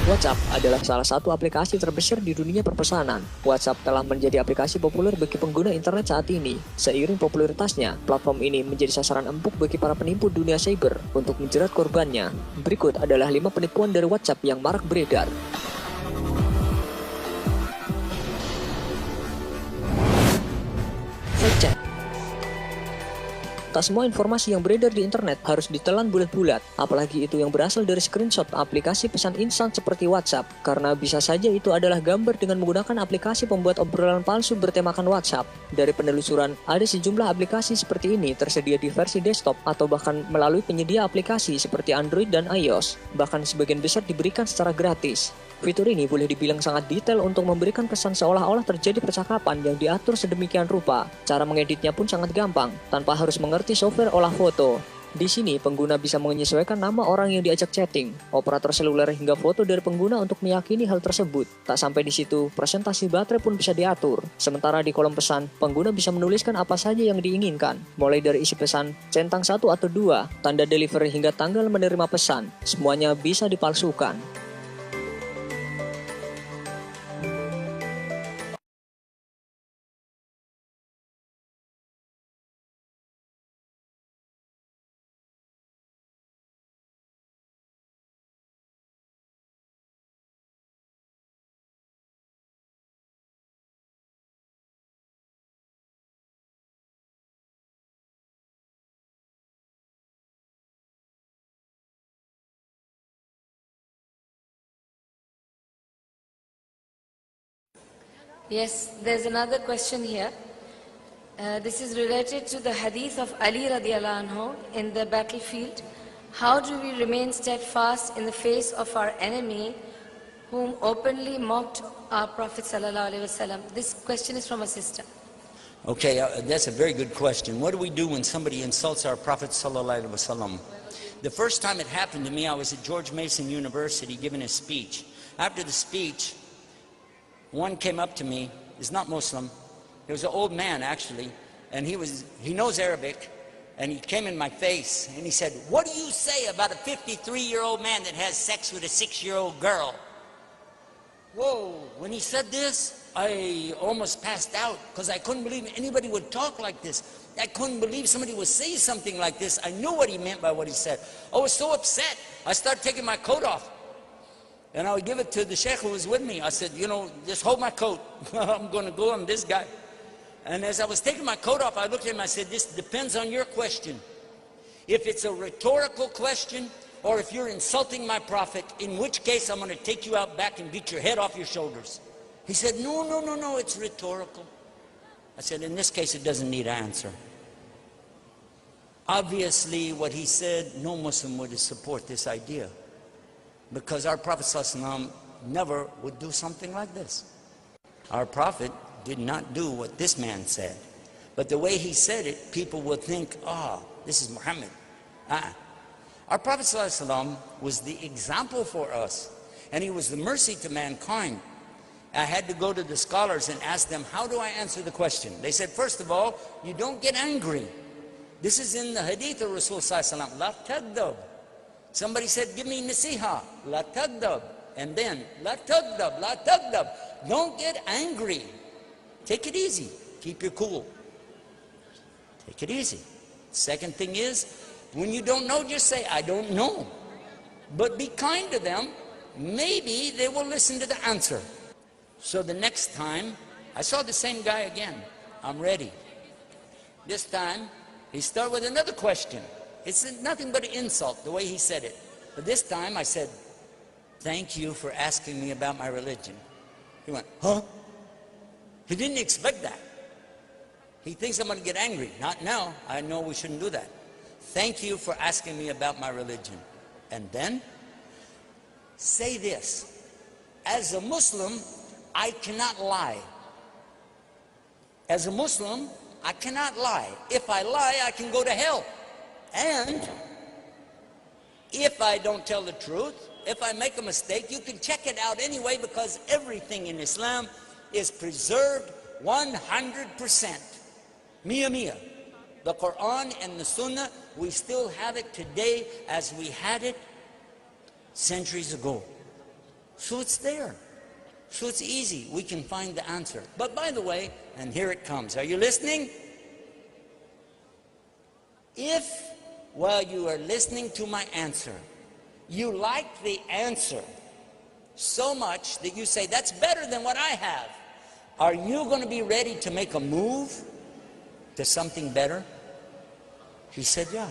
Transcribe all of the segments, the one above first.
WhatsApp adalah salah satu aplikasi terbesar di dunia perpesanan. WhatsApp telah menjadi aplikasi populer bagi pengguna internet saat ini. Seiring popularitasnya, platform ini menjadi sasaran empuk bagi para penipu dunia cyber untuk menjerat korbannya. Berikut adalah 5 penipuan dari WhatsApp yang marak beredar. Fake chat. Tak semua informasi yang beredar di internet harus ditelan bulat-bulat, apalagi itu yang berasal dari screenshot aplikasi pesan instan seperti WhatsApp, karena bisa saja itu adalah gambar dengan menggunakan aplikasi pembuat obrolan palsu bertemakan WhatsApp. Dari penelusuran, ada sejumlah aplikasi seperti ini tersedia di versi desktop atau bahkan melalui penyedia aplikasi seperti Android dan iOS, bahkan sebagian besar diberikan secara gratis. Fitur ini boleh dibilang sangat detail untuk memberikan kesan seolah-olah terjadi percakapan yang diatur sedemikian rupa. Cara mengeditnya pun sangat gampang, tanpa harus mengerti software olah foto. Di sini, pengguna bisa menyesuaikan nama orang yang diajak chatting, operator seluler hingga foto dari pengguna untuk meyakini hal tersebut. Tak sampai di situ, presentasi baterai pun bisa diatur. Sementara di kolom pesan, pengguna bisa menuliskan apa saja yang diinginkan, mulai dari isi pesan, centang 1 atau 2, tanda delivery hingga tanggal menerima pesan. Semuanya bisa dipalsukan. Yes, there's another question here. This is related to the hadith of Ali radiallahu anhu in the battlefield. How do we remain steadfast in the face of our enemy whom openly mocked our Prophet sallallahu alaihi wasallam? This question is from a sister. Okay, that's a very good question. What do we do when somebody insults our Prophet sallallahu alaihi wasallam? The first time it happened to me, I was at George Mason University giving a speech. After the speech, one came up to me, he's not Muslim, he was an old man actually, and he knows Arabic, and he came in my face and he said, "What do you say about a 53-year-old man that has sex with a 6-year-old girl?" Whoa, when he said this, I almost passed out because I couldn't believe anybody would talk like this. I couldn't believe somebody would say something like this. I knew what he meant by what he said. I was so upset, I started taking my coat off. And I would give it to the sheikh who was with me. I said, just hold my coat. I'm going to go on this guy. And as I was taking my coat off, I looked at him, I said, this depends on your question. If it's a rhetorical question, or if you're insulting my prophet, in which case I'm going to take you out back and beat your head off your shoulders. He said, no, it's rhetorical. I said, in this case, it doesn't need an answer. Obviously, what he said, no Muslim would support this idea. Because our Prophet ﷺ never would do something like this. Our Prophet did not do what this man said. But the way he said it, people would think, this is Muhammad. Our Prophet ﷺ was the example for us. And he was the mercy to mankind. I had to go to the scholars and ask them, how do I answer the question? They said, first of all, you don't get angry. This is in the hadith of Rasul ﷺ. La tagdab. Somebody said, give me nasiha, la tagdab. And then, la tagdab, la tagdab. Don't get angry. Take it easy. Keep your cool. Take it easy. Second thing is, when you don't know, just say, I don't know. But be kind to them. Maybe they will listen to the answer. So the next time, I saw the same guy again. I'm ready. This time, he started with another question. It's nothing but an insult, the way he said it. But this time I said, thank you for asking me about my religion. He went, huh? He didn't expect that. He thinks I'm going to get angry. Not now. I know we shouldn't do that. Thank you for asking me about my religion. And then, say this. As a Muslim, I cannot lie. As a Muslim, I cannot lie. If I lie, I can go to hell. And if I don't tell the truth, if I make a mistake, you can check it out anyway, because everything in Islam is preserved 100%. Mia mia. The Quran and the Sunnah, we still have it today as we had it centuries ago. So it's there. So it's easy. We can find the answer. But by the way, and here it comes. Are you listening? If, while you are listening to my answer, you like the answer so much that you say, that's better than what I have, are you going to be ready to make a move to something better? He said, yeah.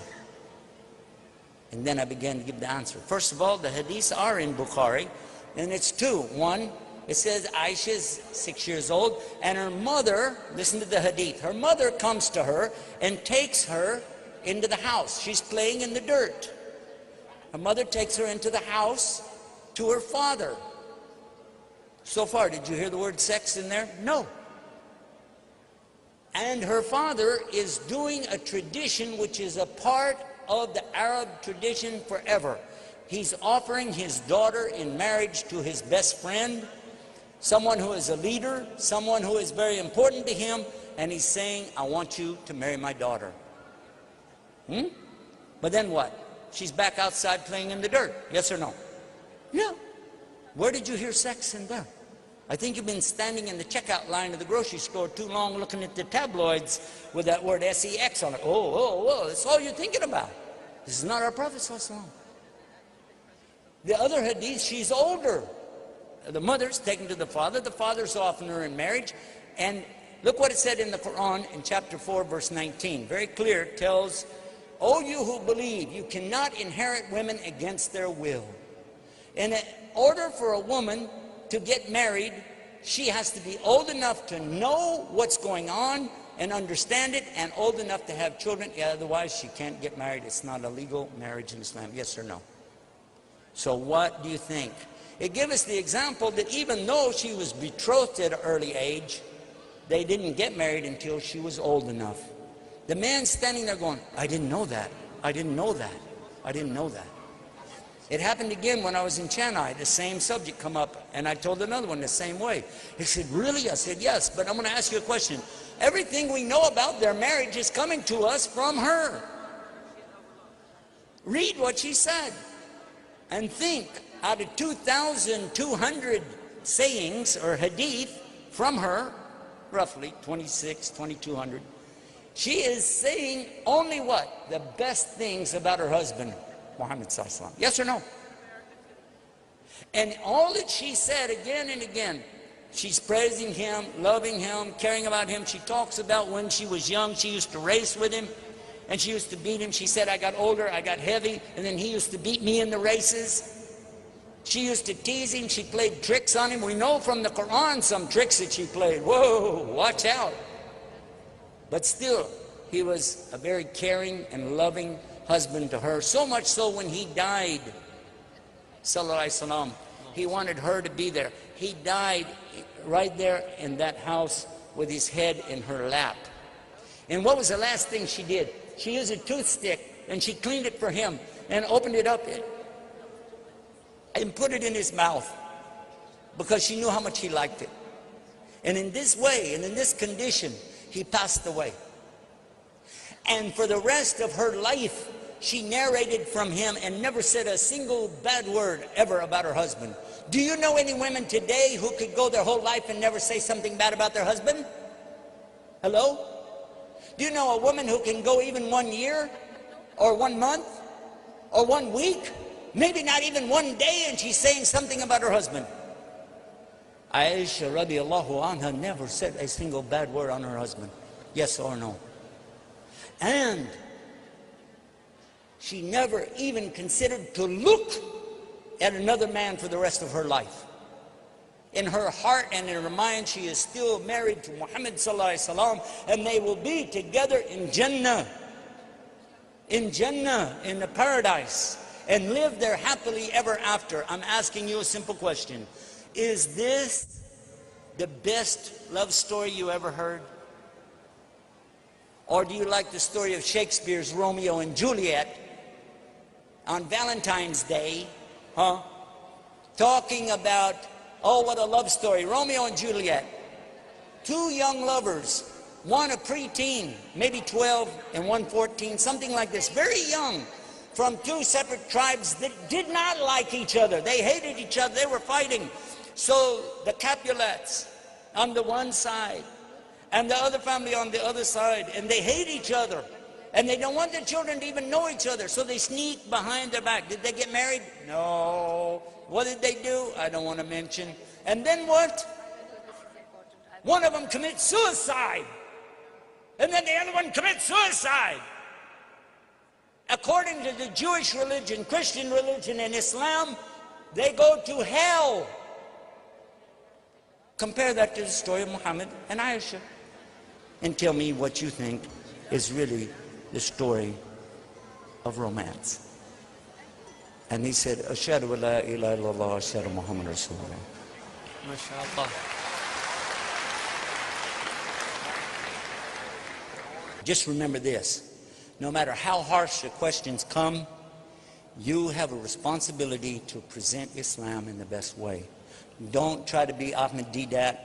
And then I began to give the answer. First of all, the hadiths are in Bukhari, and it's two. One, it says Aisha's 6 years old, and her mother, listen to the hadith, her mother comes to her and takes her into the house. She's playing in the dirt. Her mother takes her into the house to her father. So far, did you hear the word sex in there? No. And her father is doing a tradition which is a part of the Arab tradition forever. He's offering his daughter in marriage to his best friend, someone who is a leader, someone who is very important to him, and he's saying, I want you to marry my daughter. But then what? She's back outside playing in the dirt. Yes or no? Yeah. Where did you hear sex in there? I think you've been standing in the checkout line of the grocery store too long looking at the tabloids with that word sex on it. Oh, that's all you're thinking about. This is not our Prophet ﷺ. The other hadith, she's older. The mother's taken to the father's offering her in marriage, and look what it said in the Quran in chapter 4 verse 19. Very clear, it tells, O you who believe, you cannot inherit women against their will. In order for a woman to get married, she has to be old enough to know what's going on and understand it, and old enough to have children. Yeah, otherwise she can't get married. It's not a legal marriage in Islam. Yes or no? So what do you think? It gives us the example that even though she was betrothed at an early age, they didn't get married until she was old enough. The man standing there going, I didn't know that. I didn't know that. I didn't know that. It happened again when I was in Chennai. The same subject come up, and I told another one the same way. He said, really? I said, yes, but I'm going to ask you a question. Everything we know about their marriage is coming to us from her. Read what she said and think, out of 2,200 sayings or hadith from her, roughly 2,200, she is saying only what? The best things about her husband, Muhammad sallallahu alaihi wasallam. Yes or no? And all that she said again and again, she's praising him, loving him, caring about him. She talks about when she was young, she used to race with him, and she used to beat him. She said, I got older, I got heavy, and then he used to beat me in the races. She used to tease him. She played tricks on him. We know from the Quran some tricks that she played. Whoa, watch out. But still, he was a very caring and loving husband to her. So much so when he died, sallallahu alaihi wasallam, he wanted her to be there. He died right there in that house with his head in her lap. And what was the last thing she did? She used a toothstick and she cleaned it for him and opened it up and put it in his mouth because she knew how much he liked it. And in this way and in this condition, he passed away. And for the rest of her life, she narrated from him and never said a single bad word ever about her husband. Do you know any women today who could go their whole life and never say something bad about their husband? Hello? Do you know a woman who can go even 1 year or 1 month or 1 week, maybe not even 1 day, and she's saying something about her husband? Aisha radiallahu anha never said a single bad word on her husband. Yes or no? And she never even considered to look at another man for the rest of her life. In her heart and in her mind, she is still married to Muhammad sallallahu alaihi wasallam, and they will be together in Jannah, in the paradise, and live there happily ever after. I'm asking you a simple question. Is this the best love story you ever heard? Or do you like the story of Shakespeare's Romeo and Juliet on Valentine's Day, talking about, oh, what a love story, Romeo and Juliet. 2 young lovers, one a preteen, maybe 12, and one 14, something like this, very young, from two separate tribes that did not like each other. They hated each other. They were fighting. So the Capulets on the one side and the other family on the other side, and they hate each other. And they don't want their children to even know each other, so they sneak behind their back. Did they get married? No. What did they do? I don't want to mention. And then what? One of them commits suicide. And then the other one commits suicide. According to the Jewish religion, Christian religion, and Islam, they go to hell. Compare that to the story of Muhammad and Aisha. And tell me what you think is really the story of romance. And he said, Ashhadu an la ilaha illallah, Ashhadu Muhammad Rasulullah. MashaAllah. Just remember this. No matter how harsh the questions come, you have a responsibility to present Islam in the best way. Don't try to be Ahmed Deedat,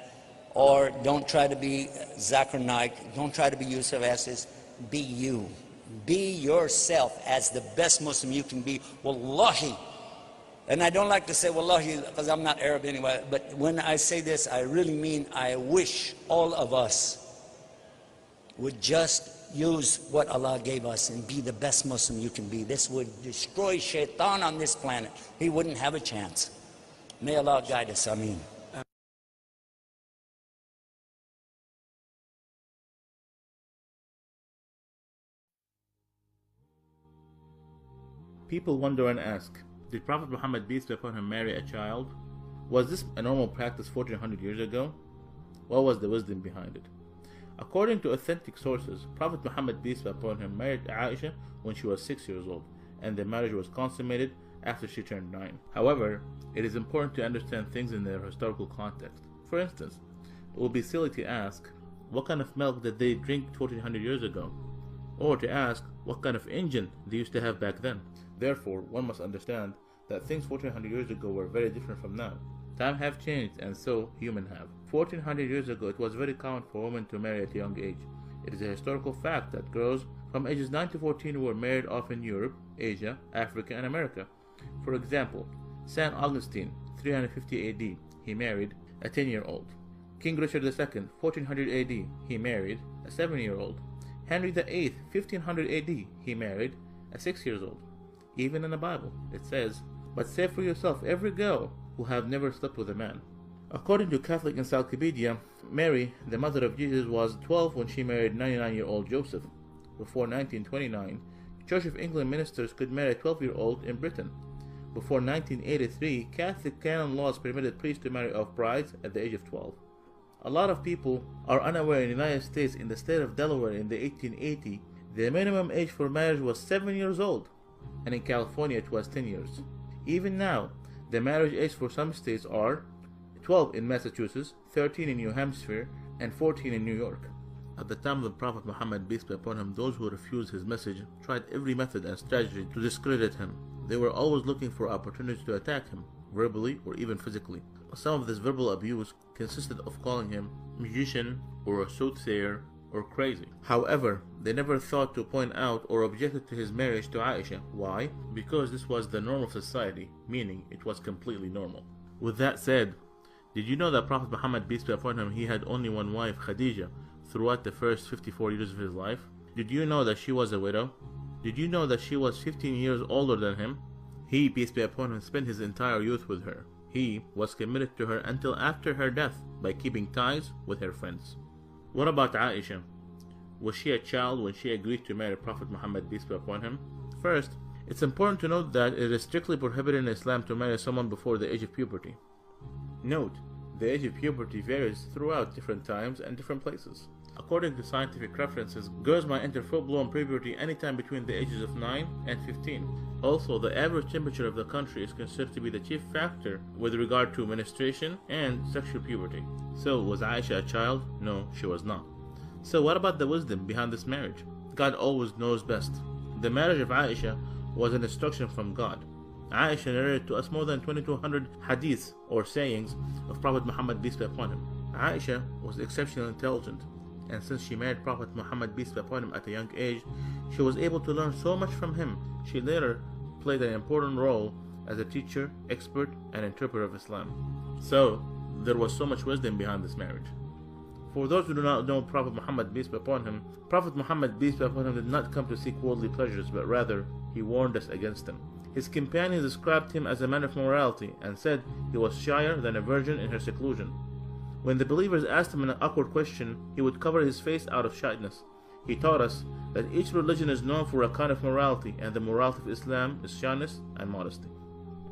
or don't try to be Zakir Naik, don't try to be Yusuf Estes. Be you. Be yourself as the best Muslim you can be. Wallahi. And I don't like to say wallahi because I'm not Arab anyway, but when I say this, I really mean I wish all of us would just use what Allah gave us and be the best Muslim you can be. This would destroy shaitan on this planet. He wouldn't have a chance. May Allah guide us. Ameen. People wonder and ask, did Prophet Muhammad, peace be upon him, marry a child? Was this a normal practice 1400 years ago? What was the wisdom behind it? According to authentic sources, Prophet Muhammad, peace be upon him, married Aisha when she was 6 years old, and the marriage was consummated after she turned 9. However, it is important to understand things in their historical context. For instance, it would be silly to ask, what kind of milk did they drink 1400 years ago? Or to ask, what kind of engine they used to have back then? Therefore, one must understand that things 1400 years ago were very different from now. Time have changed, and so human have. 1400 years ago, it was very common for women to marry at a young age. It is a historical fact that girls from ages 9 to 14 were married off in Europe, Asia, Africa, and America. For example, Saint Augustine, 350 AD, he married a 10-year-old. King Richard II, 1400 AD, he married a 7-year-old. Henry VIII, 1500 AD, he married a 6-year-old. Even in the Bible, it says, "But say for yourself every girl who have never slept with a man." According to Catholic Encyclopedia, Mary, the mother of Jesus, was 12 when she married 99-year-old Joseph. Before 1929, Church of England ministers could marry a 12-year-old in Britain. Before 1983, Catholic canon laws permitted priests to marry off brides at the age of 12. A lot of people are unaware in the United States, in the state of Delaware in the 1880, the minimum age for marriage was 7 years old, and in California it was 10 years. Even now, the marriage age for some states are 12 in Massachusetts, 13 in New Hampshire, and 14 in New York. At the time of the Prophet Muhammad, peace be upon him, those who refused his message tried every method and strategy to discredit him. They were always looking for opportunities to attack him, verbally or even physically. Some of this verbal abuse consisted of calling him magician or a soothsayer or crazy. However, they never thought to point out or objected to his marriage to Aisha. Why? Because this was the norm of society, meaning it was completely normal. With that said, did you know that Prophet Muhammad, peace be upon him, he had only one wife, Khadija, throughout the first 54 years of his life? Did you know that she was a widow? Did you know that she was 15 years older than him? He, peace be upon him, spent his entire youth with her. He was committed to her until after her death by keeping ties with her friends. What about Aisha? Was she a child when she agreed to marry Prophet Muhammad, peace be upon him? First, it's important to note that it is strictly prohibited in Islam to marry someone before the age of puberty. Note, the age of puberty varies throughout different times and different places. According to scientific references, girls might enter full-blown puberty anytime between the ages of 9 and 15. Also, the average temperature of the country is considered to be the chief factor with regard to menstruation and sexual puberty. So, was Aisha a child? No, she was not. So what about the wisdom behind this marriage? God always knows best. The marriage of Aisha was an instruction from God. Aisha narrated to us more than 2200 hadiths or sayings of Prophet Muhammad, peace be upon him. Aisha was exceptionally intelligent and since she married Prophet Muhammad peace be upon him at a young age, she was able to learn so much from him. She later played an important role as a teacher, expert, and interpreter of Islam. So, there was so much wisdom behind this marriage. For those who do not know Prophet Muhammad peace be upon him, Prophet Muhammad peace be upon him did not come to seek worldly pleasures, but rather he warned us against them. His companions described him as a man of morality and said he was shyer than a virgin in her seclusion. When the believers asked him an awkward question, he would cover his face out of shyness. He taught us that each religion is known for a kind of morality, and the morality of Islam is shyness and modesty.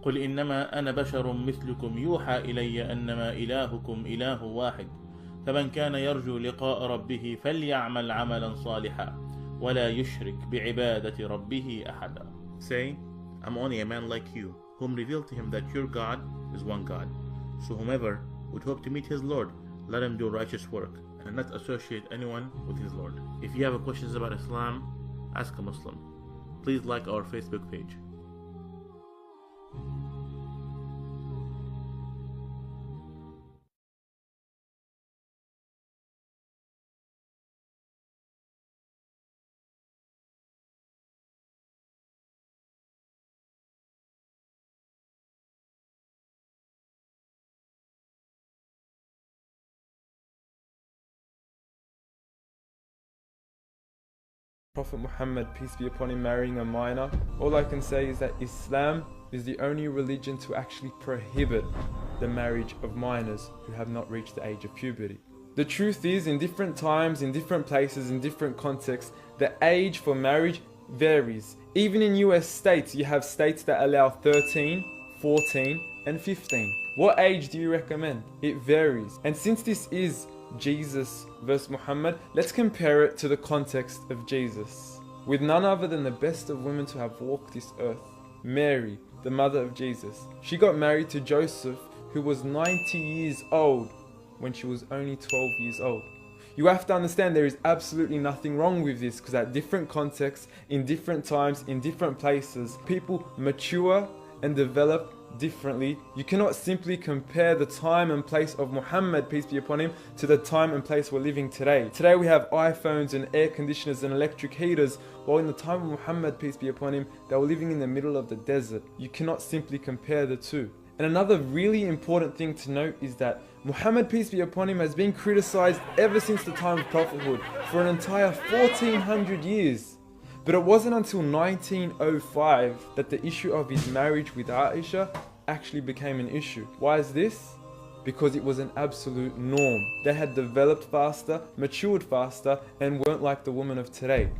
قل إنما أنا بشر مثلكم يوحى إلي أنما إلهكم إله واحد فمن كان يرجو لقاء ربه فليعمل عملا صالحا ولا يشرك بعبادة ربه أحدا. Say, I'm only a man like you, whom revealed to him that your God is one God. So whomever would hope to meet his Lord, let him do righteous work, and not associate anyone with his Lord. If you have questions about Islam, ask a Muslim. Please like our Facebook page. Prophet Muhammad, peace be upon him, marrying a minor. All I can say is that Islam is the only religion to actually prohibit the marriage of minors who have not reached the age of puberty. The truth is, in different times, in different places, in different contexts, the age for marriage varies. Even in US states, you have states that allow 13, 14, and 15. What age do you recommend? It varies. And since this is Jesus versus Muhammad, let's compare it to the context of Jesus. With none other than the best of women to have walked this earth, Mary, the mother of Jesus. She got married to Joseph, who was 90 years old when she was only 12 years old. You have to understand there is absolutely nothing wrong with this, because at different contexts, in different times, in different places, people mature and develop differently. You cannot simply compare the time and place of Muhammad, peace be upon him, to the time and place we're living today. Today we have iPhones and air conditioners and electric heaters, while in the time of Muhammad, peace be upon him, they were living in the middle of the desert. You cannot simply compare the two. And another really important thing to note is that Muhammad, peace be upon him, has been criticized ever since the time of prophethood for an entire 1400 years. But it wasn't until 1905 that the issue of his marriage with Aisha actually became an issue. Why is this? Because it was an absolute norm. They had developed faster, matured faster, and weren't like the women of today.